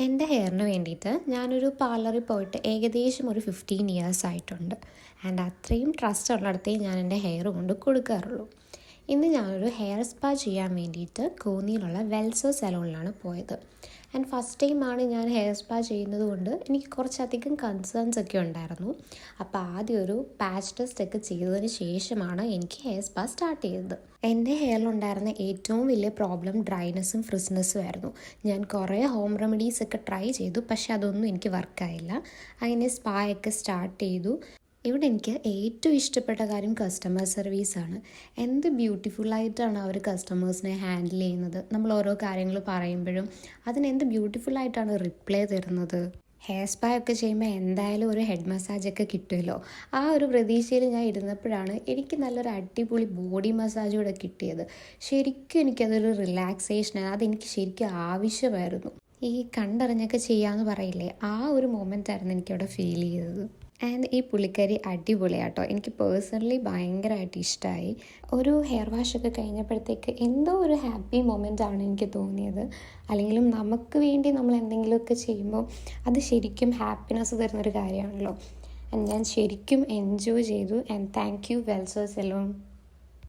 എൻ്റെ ഹെയറിന് വേണ്ടിയിട്ട് ഞാനൊരു പാർലറിൽ പോയിട്ട് ഏകദേശം ഒരു 15 ഇയേഴ്സ് ആയിട്ടുണ്ട്. ആൻഡ് അത്രയും ട്രസ്റ്റ് ഉള്ളിടത്തേ ഞാൻ എൻ്റെ ഹെയർ കൊണ്ട് കൊടുക്കാറുള്ളൂ. ഇന്ന് ഞാനൊരു ഹെയർ സ്പാ ചെയ്യാൻ വേണ്ടിയിട്ട് കോന്നിയിലുള്ള വെൽസോ സലൂണിലാണ് പോയത്. ആൻഡ് ഫസ്റ്റ് ടൈമാണ് ഞാൻ ഹെയർ സ്പാ ചെയ്യുന്നത് കൊണ്ട് എനിക്ക് കുറച്ചധികം കൺസേൺസ് ഒക്കെ ഉണ്ടായിരുന്നു. അപ്പോൾ ആദ്യം ഒരു പാച്ച് ടെസ്റ്റ് ഒക്കെ ചെയ്തതിന് ശേഷമാണ് എനിക്ക് ഹെയർ സ്പാ സ്റ്റാർട്ട് ചെയ്തത്. എൻ്റെ ഹെയറിലുണ്ടായിരുന്ന ഏറ്റവും വലിയ പ്രോബ്ലം ഡ്രൈനെസ്സും ഫ്രിസ്നെസ്സും ആയിരുന്നു. ഞാൻ കുറേ ഹോം റെമഡീസ് ഒക്കെ ട്രൈ ചെയ്തു, പക്ഷെ അതൊന്നും എനിക്ക് വർക്കായില്ല. അങ്ങനെ സ്പാ ഒക്കെ സ്റ്റാർട്ട് ചെയ്തു. ഇവിടെ എനിക്ക് ഏറ്റവും ഇഷ്ടപ്പെട്ട കാര്യം കസ്റ്റമർ സർവീസാണ്. എന്ത് ബ്യൂട്ടിഫുള്ളായിട്ടാണ് അവർ കസ്റ്റമേഴ്സിനെ ഹാൻഡിൽ ചെയ്യുന്നത്. നമ്മൾ ഓരോ കാര്യങ്ങൾ പറയുമ്പോഴും അതിനെന്ത് ബ്യൂട്ടിഫുള്ളായിട്ടാണ് റിപ്ലൈ തരുന്നത്. ഹെയർ സ്പാ ഒക്കെ ചെയ്യുമ്പോൾ എന്തായാലും ഒരു ഹെഡ് മസാജൊക്കെ കിട്ടുമല്ലോ. ആ ഒരു പ്രതീക്ഷയിൽ ഞാൻ ഇരുന്നപ്പോഴാണ് എനിക്ക് നല്ലൊരു അടിപൊളി ബോഡി മസാജ് കൂടെ കിട്ടിയത്. ശരിക്കും എനിക്കതൊരു റിലാക്സേഷനാണ്. അതെനിക്ക് ശരിക്കും ആവശ്യമായിരുന്നു. ഈ കണ്ടറിഞ്ഞൊക്കെ ചെയ്യാമെന്ന് പറയില്ലേ, ആ ഒരു മൊമെൻ്റായിരുന്നു എനിക്കവിടെ ഫീൽ ചെയ്തത്. ആൻഡ് ഈ പുള്ളിക്കാരി അടിപൊളിയാട്ടോ. എനിക്ക് പേഴ്സണലി ഭയങ്കരമായിട്ട് ഇഷ്ടമായി. ഒരു ഹെയർ വാഷൊക്കെ കഴിഞ്ഞപ്പോഴത്തേക്ക് എന്തോ ഒരു ഹാപ്പി മൊമെൻ്റാണ് എനിക്ക് തോന്നിയത്. അല്ലെങ്കിലും നമുക്ക് വേണ്ടി നമ്മൾ എന്തെങ്കിലുമൊക്കെ ചെയ്യുമ്പോൾ അത് ശരിക്കും ഹാപ്പിനെസ് തരുന്നൊരു കാര്യമാണല്ലോ. ഞാൻ ശരിക്കും എൻജോയ് ചെയ്തു. And thank you Welso salon.